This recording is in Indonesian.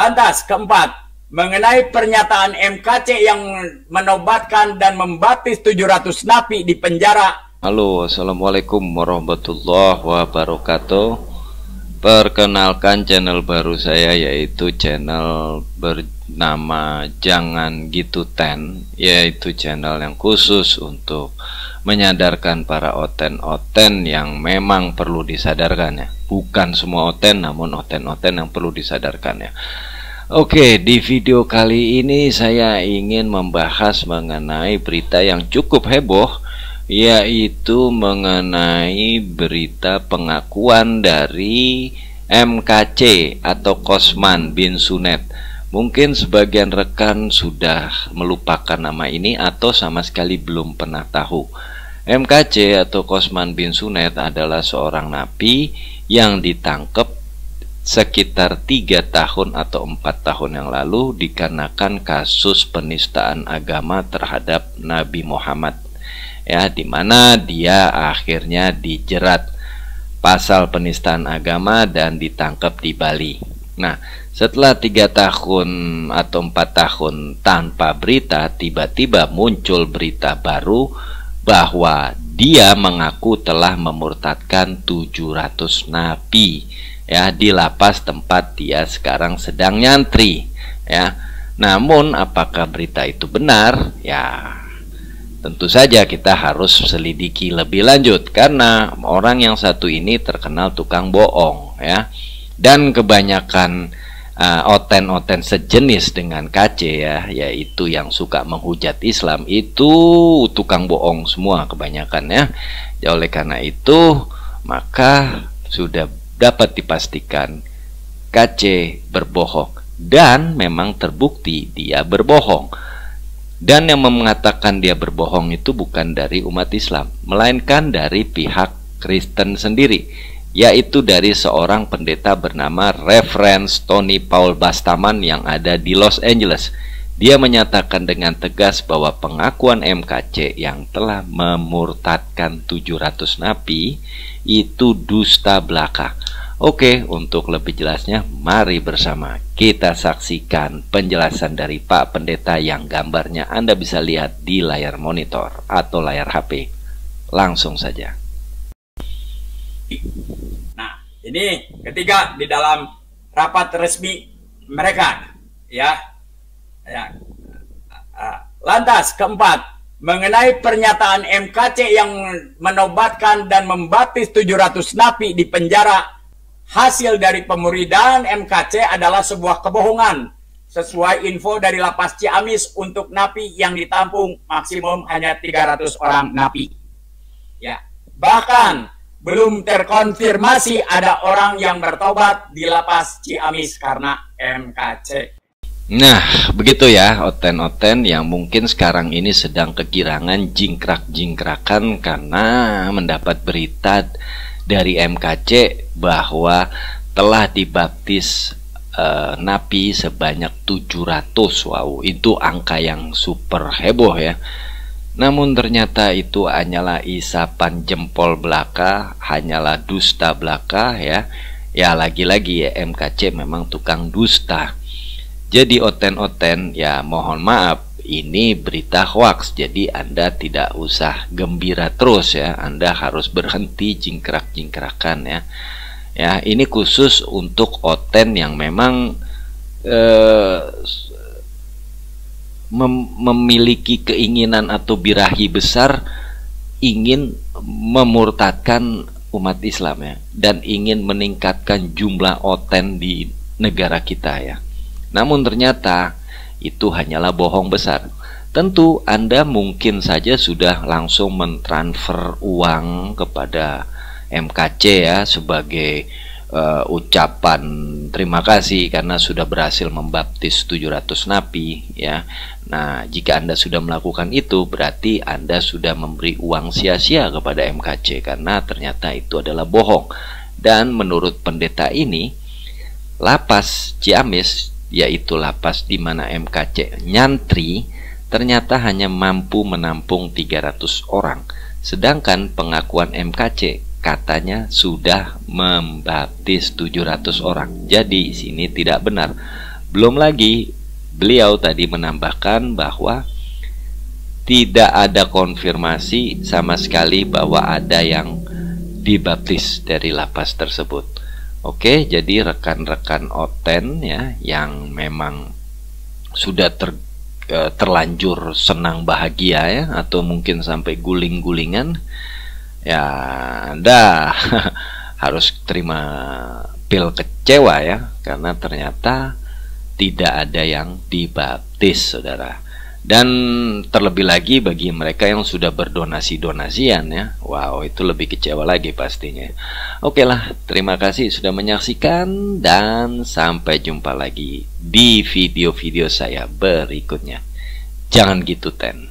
Lantas, keempat, mengenai pernyataan MKC yang menobatkan dan membaptis 700 napi di penjara. Halo, assalamualaikum warahmatullahi wabarakatuh. Perkenalkan channel baru saya, yaitu channel bernama Jangan Gitu Ten, yaitu channel yang khusus untuk menyadarkan para oten-oten yang memang perlu disadarkan ya. Bukan semua oten, namun oten-oten yang perlu disadarkan ya. Oke, di video kali ini saya ingin membahas mengenai berita yang cukup heboh, yaitu mengenai berita pengakuan dari MKC atau Kosman bin Sunet. Mungkin sebagian rekan sudah melupakan nama ini atau sama sekali belum pernah tahu. MKC atau Kosman bin Sunet adalah seorang napi yang ditangkap sekitar 3 tahun atau 4 tahun yang lalu dikarenakan kasus penistaan agama terhadap Nabi Muhammad, ya, dimana dia akhirnya dijerat pasal penistaan agama dan ditangkap di Bali. Nah, setelah 3 tahun atau 4 tahun tanpa berita, tiba-tiba muncul berita baru bahwa dia mengaku telah memurtadkan 700 napi, ya, di lapas tempat dia sekarang sedang nyantri, ya. Namun apakah berita itu benar? Ya, tentu saja kita harus selidiki lebih lanjut, karena orang yang satu ini terkenal tukang bohong, ya. Dan kebanyakan oten-oten sejenis dengan KC, ya, yaitu yang suka menghujat Islam, itu tukang bohong semua kebanyakan, ya. Oleh karena itu, maka sudah dapat dipastikan KC berbohong, dan memang terbukti dia berbohong. Dan yang mengatakan dia berbohong itu bukan dari umat Islam, melainkan dari pihak Kristen sendiri, yaitu dari seorang pendeta bernama Reverend Tony Paul Bastaman yang ada di Los Angeles. Dia menyatakan dengan tegas bahwa pengakuan MKC yang telah memurtadkan 700 napi itu dusta belaka. Oke, untuk lebih jelasnya, mari bersama kita saksikan penjelasan dari Pak Pendeta yang gambarnya Anda bisa lihat di layar monitor atau layar HP. Langsung saja. Nah, ini ketiga di dalam rapat resmi mereka, ya. Lantas, keempat, mengenai pernyataan MKC yang menobatkan dan membaptis 700 napi di penjara. Hasil dari pemuridan MKC adalah sebuah kebohongan. Sesuai info dari lapas Ciamis, untuk napi yang ditampung maksimum hanya 300 orang napi. Ya, bahkan belum terkonfirmasi ada orang yang bertobat di lapas Ciamis karena MKC. Nah, begitu ya oten-oten yang mungkin sekarang ini sedang kegirangan jingkrak-jingkrakan karena mendapat berita dari MKC bahwa telah dibaptis napi sebanyak 700. Wow, itu angka yang super heboh ya. Namun ternyata itu hanyalah isapan jempol belaka, hanyalah dusta belaka, ya. Ya, lagi-lagi ya, MKC memang tukang dusta. Jadi oten-oten, ya mohon maaf, ini berita hoax. Jadi Anda tidak usah gembira terus ya. Anda harus berhenti jingkrak-jingkrakan ya. Ya, ini khusus untuk oten yang memang memiliki keinginan atau birahi besar ingin memurtadkan umat Islam ya, dan ingin meningkatkan jumlah oten di negara kita ya. Namun ternyata itu hanyalah bohong besar. Tentu Anda mungkin saja sudah langsung mentransfer uang kepada MKC ya, sebagai ucapan terima kasih karena sudah berhasil membaptis 700 napi ya. Nah, jika Anda sudah melakukan itu, berarti Anda sudah memberi uang sia-sia kepada MKC karena ternyata itu adalah bohong. Dan menurut pendeta ini, lapas Ciamis, yaitu lapas di mana MKC nyantri, ternyata hanya mampu menampung 300 orang. Sedangkan pengakuan MKC katanya sudah membaptis 700 orang. Jadi sini tidak benar. Belum lagi beliau tadi menambahkan bahwa tidak ada konfirmasi sama sekali bahwa ada yang dibaptis dari lapas tersebut. Oke, jadi rekan-rekan Oten ya yang memang sudah terlanjur senang bahagia ya, atau mungkin sampai guling-gulingan, ya Anda harus terima pil kecewa ya, karena ternyata tidak ada yang dibaptis, saudara. Dan terlebih lagi bagi mereka yang sudah berdonasi-donasian ya, wow, itu lebih kecewa lagi pastinya. Oke lah, terima kasih sudah menyaksikan dan sampai jumpa lagi di video-video saya berikutnya. Jangan gitu, Ten.